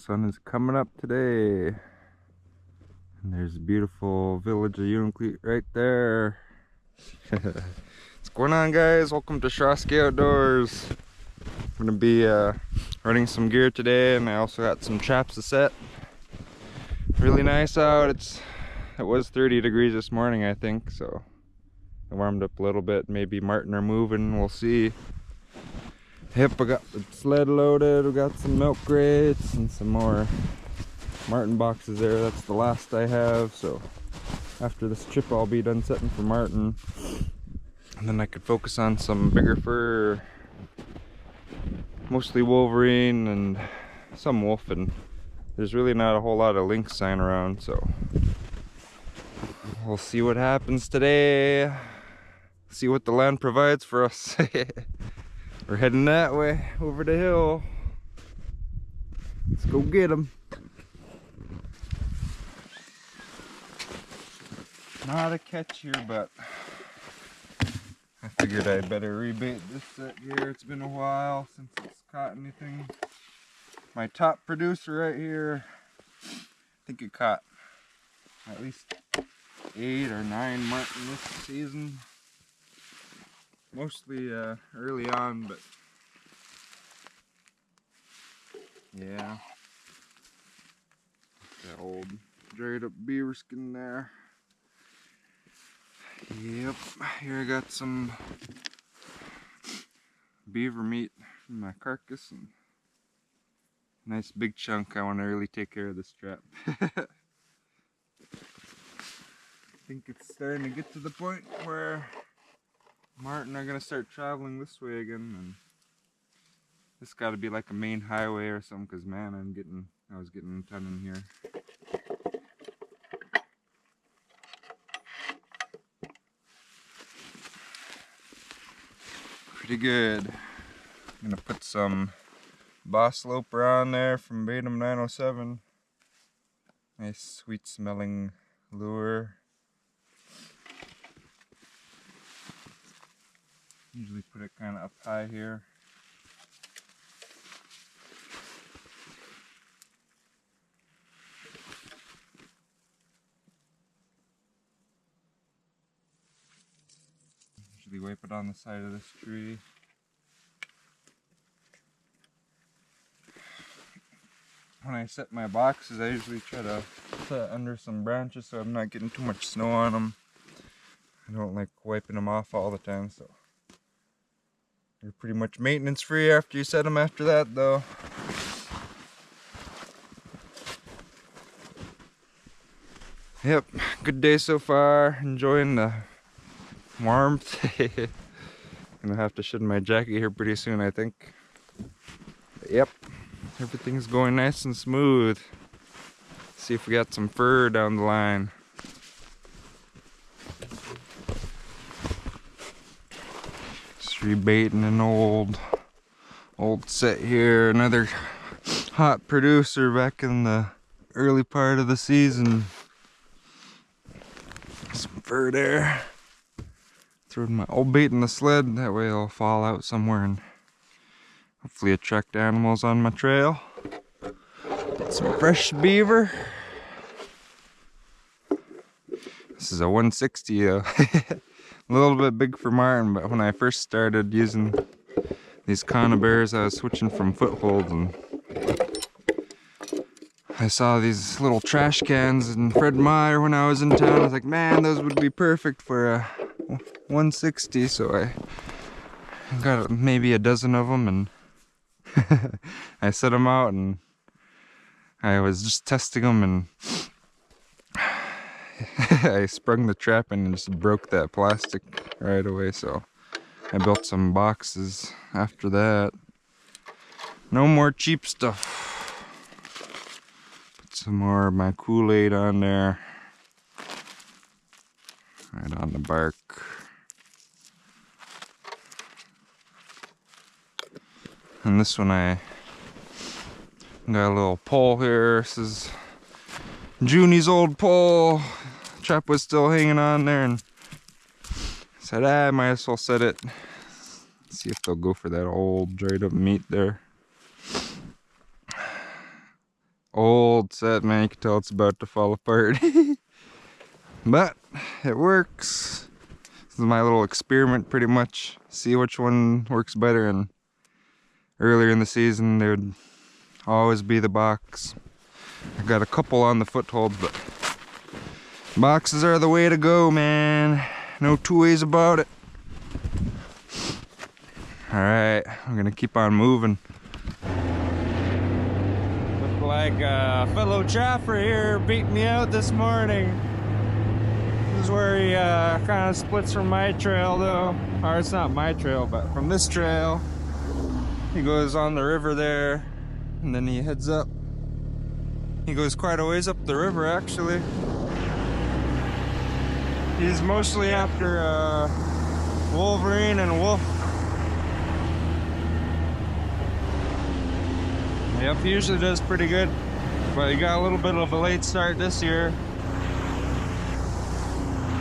sun is coming up today. And there's a beautiful village of Unalakleet right there. What's going on, guys? Welcome to Shrosky Outdoors. I'm gonna be running some gear today, and I also got some traps to set. Really nice out. It was 30 degrees this morning, I think, so I warmed up a little bit. Maybe Martin are moving, we'll see. Yep, I got the sled loaded. We got some milk crates and some more Martin boxes there. That's the last I have, so after this trip I'll be done setting for Martin, and then I could focus on some bigger fur, mostly Wolverine and some wolf, and there's really not a whole lot of lynx sign around, so we'll see what happens today. See what the land provides for us. We're heading that way, over the hill. Let's go get them. Not a catch here, but I figured I'd better rebait this set here. It's been a while since it's caught anything. My top producer right here, I think it caught at least 8 or 9 martin this season. Mostly early on, but yeah. That old dried up beaver skin there. Yep, here I got some beaver meat from my carcass, and nice big chunk. I want to really take care of this trap. I think it's starting to get to the point where Martin are gonna start traveling this way again, and this got to be like a main highway or something, because man, I was getting a ton in here. Pretty good. I'm gonna put some Boss Loper on there from Batum 907. Nice sweet smelling lure. Usually put it kind of up high here. Usually wipe it on the side of this tree. When I set my boxes, I usually try to set under some branches so I'm not getting too much snow on them. I don't like wiping them off all the time, so they're pretty much maintenance free after you set them after that, though. Yep, good day so far. Enjoying the warmth. Gonna have to shed my jacket here pretty soon, I think. But yep, everything's going nice and smooth. See if we got some fur down the line. Just rebaiting an old set here. Another hot producer back in the early part of the season. Some fur there. Throw my old bait in the sled, that way it'll fall out somewhere and hopefully attract animals on my trail. Some fresh beaver. This is a 160, a little bit big for Martin, but when I first started using these conibears, I was switching from footholds, and I saw these little trash cans in Fred Meyer when I was in town. I was like, man, those would be perfect for a 160, so I got maybe a dozen of them, and I set them out, and I was just testing them, and I sprung the trap and just broke that plastic right away, so I built some boxes after that. No more cheap stuff. Put some more of my Kool-Aid on there. Right on the bark. And this one I got a little pole here. This is Junie's old pole. Trap was still hanging on there, and I said, I might as well set it. See if they'll go for that old dried up meat there. old set, man. You can tell it's about to fall apart. But it works. This is my little experiment pretty much. See which one works better. And earlier in the season there would always be the box. I got a couple on the footholds, but boxes are the way to go, man. No two ways about it. Alright, I'm gonna keep on moving. Look like a fellow trapper here beat me out this morning. This is where he kind of splits from my trail though. Or it's not my trail, but from this trail. He goes on the river there, and then he heads up. He goes quite a ways up the river actually. He's mostly after wolverine and wolf. Yep, he usually does pretty good, but he got a little bit of a late start this year.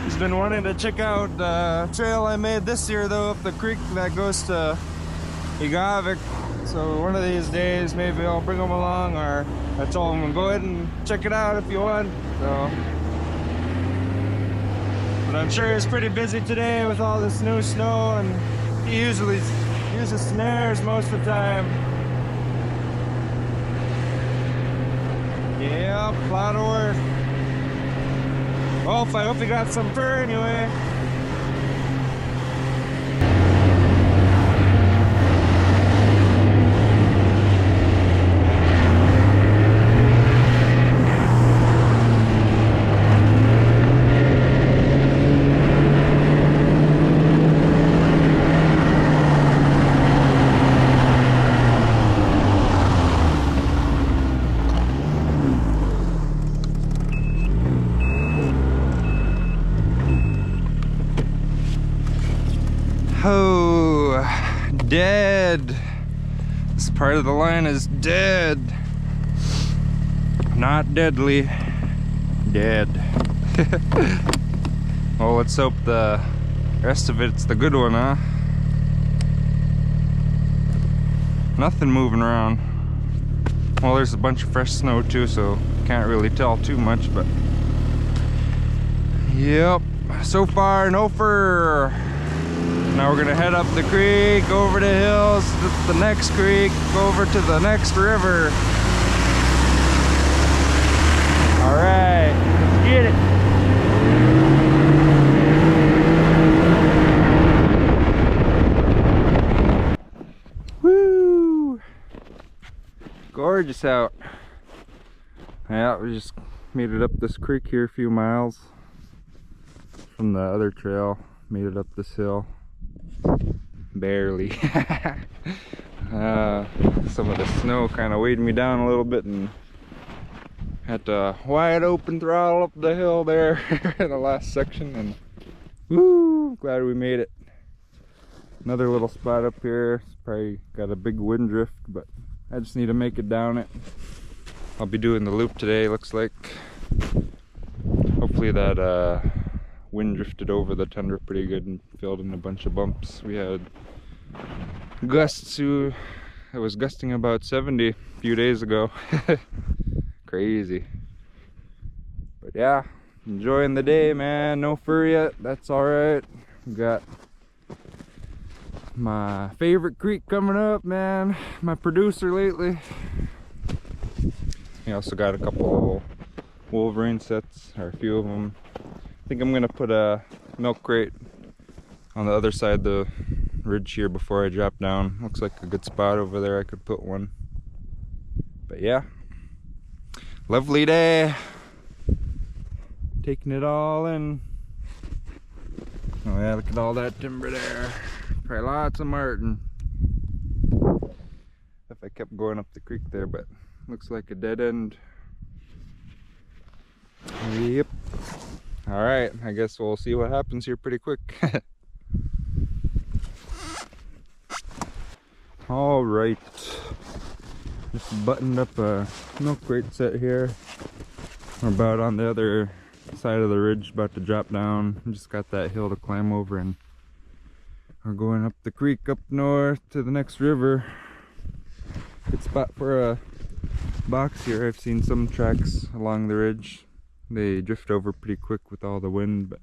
He's been wanting to check out the trail I made this year though, up the creek that goes to Igavik. So one of these days maybe I'll bring him along, or I told him go ahead and check it out if you want. So, but I'm sure he's pretty busy today with all this new snow, and he usually uses snares most of the time. Yep, a lot of work. Well, I hope he got some fur anyway. Oh, dead. This part of the line is dead. Not deadly. Dead. Well, let's hope the rest of it's the good one, huh? Nothing moving around. Well, there's a bunch of fresh snow too, so can't really tell too much, but yep, so far no fur. Now we're gonna head up the creek, over the hills, to the next creek, over to the next river. All right, let's get it. Woo! Gorgeous out. Yeah, we just made it up this creek here a few miles from the other trail. Made it up this hill. Barely. Some of the snow kind of weighed me down a little bit and had to wide open throttle up the hill there in the last section, and woo, glad we made it. Another little spot up here. It's probably got a big wind drift, but I just need to make it down it. I'll be doing the loop today, looks like. Hopefully that wind drifted over the tundra pretty good and filled in a bunch of bumps. We had gusts it was gusting about 70 a few days ago. Crazy. But yeah, enjoying the day, man. No fur yet, that's alright. Got my favorite creek coming up, man. My producer lately. We also got a couple wolverine sets, or a few of them. I think I'm gonna put a milk crate on the other side of the ridge here before I drop down. Looks like a good spot over there. I could put one. But yeah, lovely day. Taking it all in. Oh yeah, look at all that timber there. Probably lots of marten. If I kept going up the creek there, but looks like a dead end. Yep. Alright, I guess we'll see what happens here pretty quick. Alright. Just buttoned up a milk crate set here. We're about on the other side of the ridge, about to drop down. Just got that hill to climb over, and we're going up the creek up north to the next river. Good spot for a box here. I've seen some tracks along the ridge. They drift over pretty quick with all the wind, but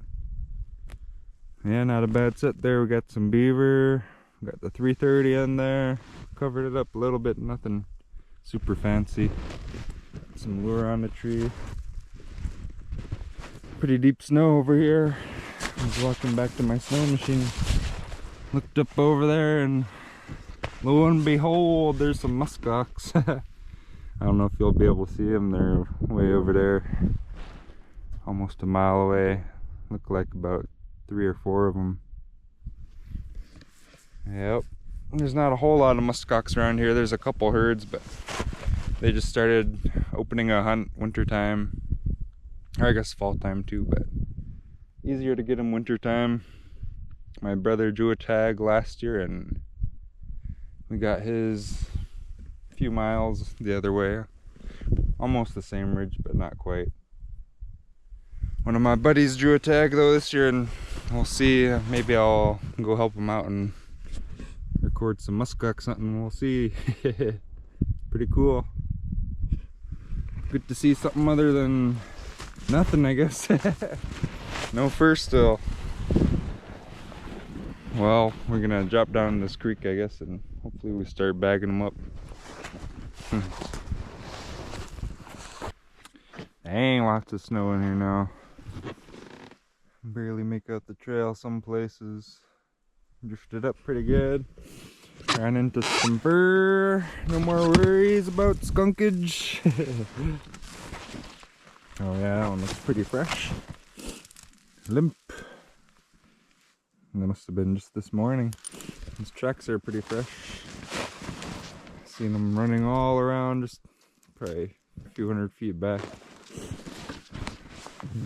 yeah, not a bad set there. We got some beaver, we got the 330 in there, covered it up a little bit, nothing super fancy. Some lure on the tree. Pretty deep snow over here. I was walking back to my snow machine, looked up over there, and lo and behold, there's some muskox. I don't know if you'll be able to see them. They're way over there, almost a mile away. Look like about 3 or 4 of them. Yep. There's not a whole lot of muskox around here. There's a couple herds, but they just started opening a hunt wintertime. Or I guess fall time too, but easier to get them wintertime. My brother drew a tag last year and we got his a few miles the other way. Almost the same ridge, but not quite. One of my buddies drew a tag though this year, and we'll see. Maybe I'll go help him out and record some muskox hunting. We'll see. Pretty cool. Good to see something other than nothing, I guess. No fur still. Well, we're gonna drop down this creek, I guess, and hopefully we start bagging them up. Dang, lots of snow in here now. Barely make out the trail some places. Drifted up pretty good. Ran into some fur. No more worries about skunkage. Oh yeah, that one looks pretty fresh. Limp. That must have been just this morning. These tracks are pretty fresh. Seen them running all around, just probably a few hundred feet back.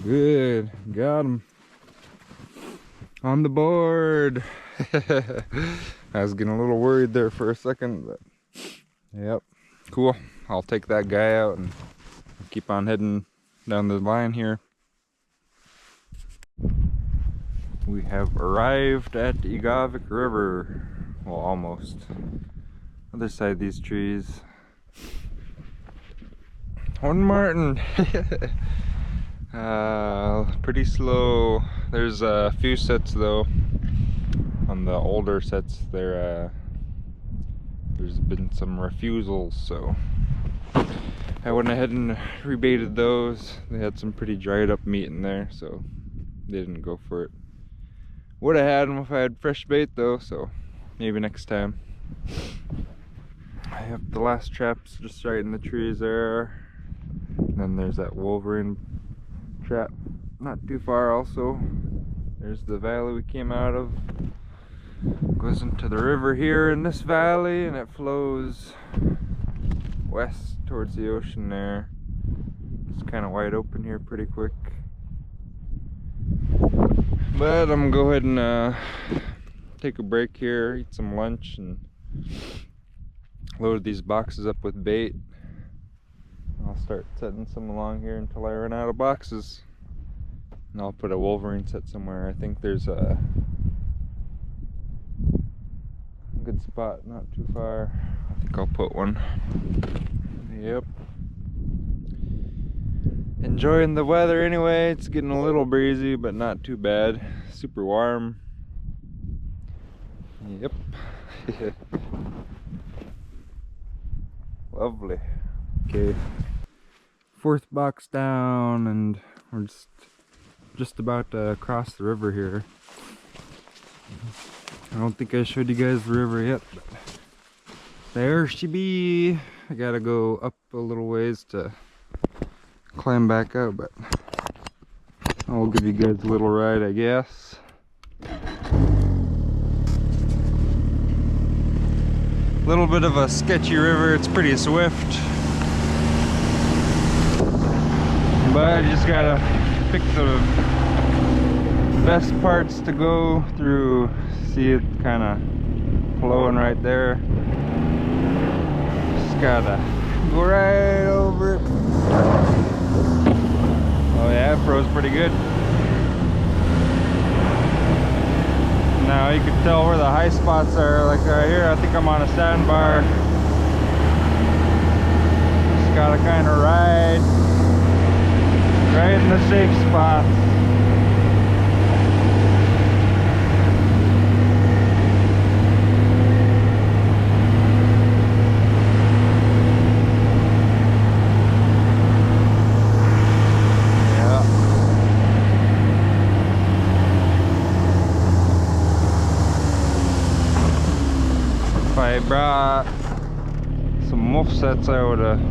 Good, got him. On the board. I was getting a little worried there for a second, but yep, cool. I'll take that guy out and keep on heading down the line here. We have arrived at Egavik River. Well, almost. Other side of these trees. Horn Martin. Pretty slow. There's a few sets though. On the older sets there's been some refusals, so I went ahead and rebated those. They had some pretty dried up meat in there, so they didn't go for it. Would have had them if I had fresh bait though, so maybe next time. I have the last traps just right in the trees there. And then there's that Wolverine trap not too far also. There's the valley we came out of. Goes into the river here in this valley, and it flows west towards the ocean there. It's kind of wide open here pretty quick. But I'm gonna go ahead and take a break here, eat some lunch, and load these boxes up with bait. I'll start setting some along here until I run out of boxes. And I'll put a Wolverine set somewhere. I think there's a good spot not too far. I think I'll put one. Yep. Enjoying the weather anyway. It's getting a little breezy, but not too bad. Super warm. Yep. Lovely. Okay. 4th box down, and we're just about to cross the river here. I don't think I showed you guys the river yet, but there she be. I gotta go up a little ways to climb back out, but I'll give you guys a little ride, I guess. Little bit of a sketchy river. It's pretty swift, but you just gotta pick the best parts to go through. See it kind of flowing right there. Just gotta go right over it. Oh yeah, it froze pretty good. Now you can tell where the high spots are, like right here. I think I'm on a sandbar. Just gotta kind of ride right in the safe spots. If I brought some wolf sets, I would have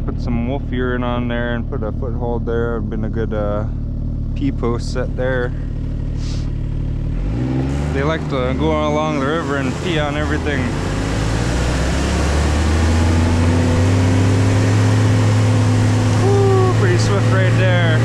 put some wolf urine on there and put a foothold there. It would have been a good pee post set there. They like to go along the river and pee on everything. Woo, pretty swift right there.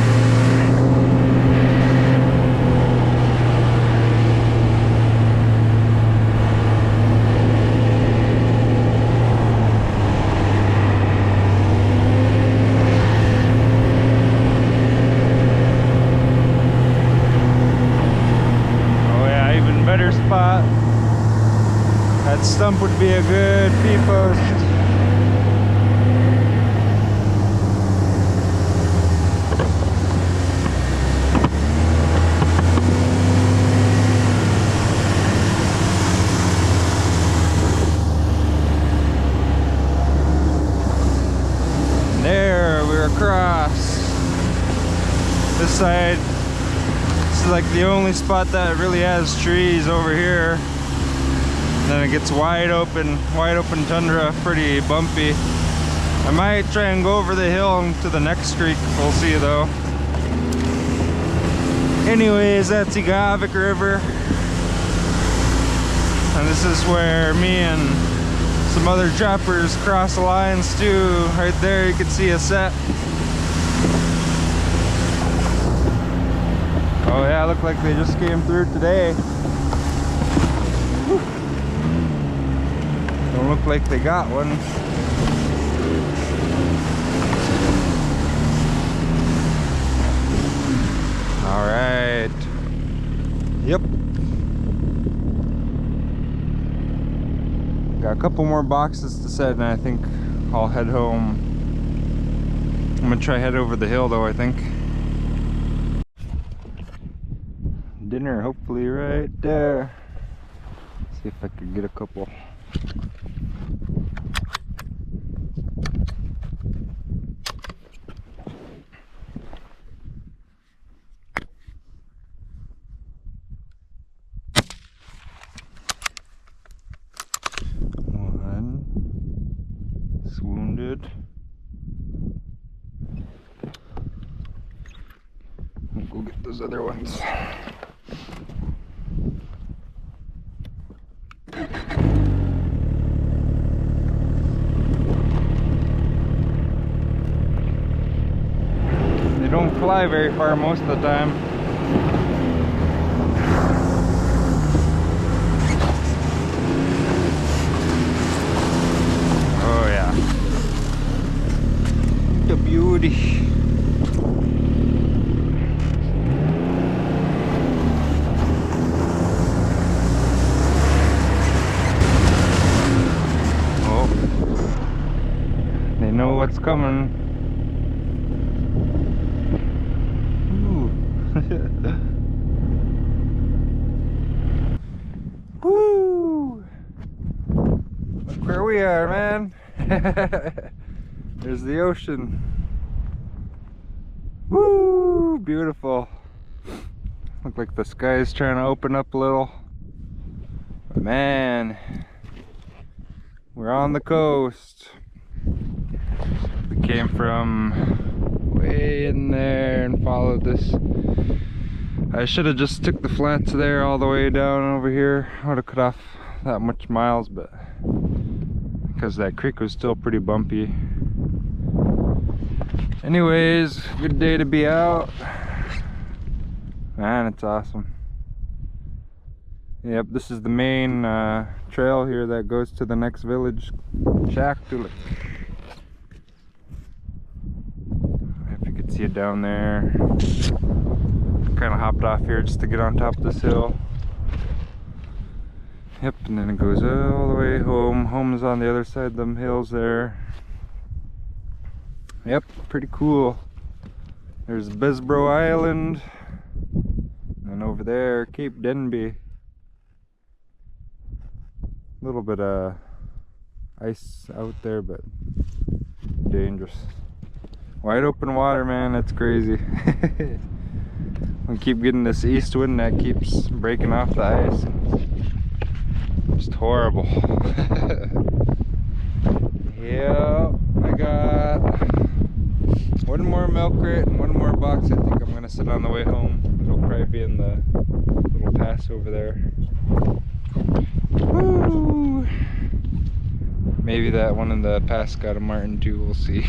Spot. That stump would be a good pee post. There, we're across this side. This is like the only spot that really has trees over here. And then it gets wide open tundra, pretty bumpy. I might try and go over the hill to the next creek. We'll see though. Anyways, that's Igavik River. And this is where me and some other trappers cross the lines too. Right there you can see a set. Oh yeah, look like they just came through today. Whew. Don't look like they got one. All right. Yep. Got a couple more boxes to set and I think I'll head home. I'm gonna try head over the hill though, I think. Dinner hopefully right there. See if I could get a couple. One is wounded. We'll go get those other ones. They don't fly very far most of the time. Oh yeah. The beauty. They know what's coming. Ooh. Woo! Look where we are, man. There's the ocean. Woo! Beautiful. Look like the sky's trying to open up a little. But man, we're on the coast. We came from way in there and followed this. I should have just took the flats there all the way down over here. I would have cut off that much miles, but because that creek was still pretty bumpy. Anyways, good day to be out. Man, it's awesome. Yep, this is the main trail here that goes to the next village, Shaktuluk. If you could see it down there. Kind of hopped off here just to get on top of this hill. Yep, and then it goes all the way home. Home is on the other side of them hills there. Yep, pretty cool. There's Bisbro Island, and over there Cape Denby. A little bit of ice out there, but dangerous. Wide open water, man, that's crazy. We keep getting this east wind that keeps breaking off the ice. Just horrible. Yeah, I got one more milk crate and one more box. I think I'm gonna sit on the way home. It'll probably be in the little pass over there. Woo! Maybe that one in the pass got a martin too, we'll see.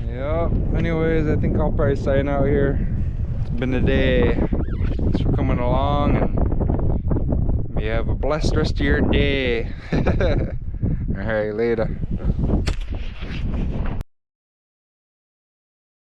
Yep, anyways, I think I'll probably sign out here. It's been a day. Thanks for coming along, and may you have a blessed rest of your day. Alright, later.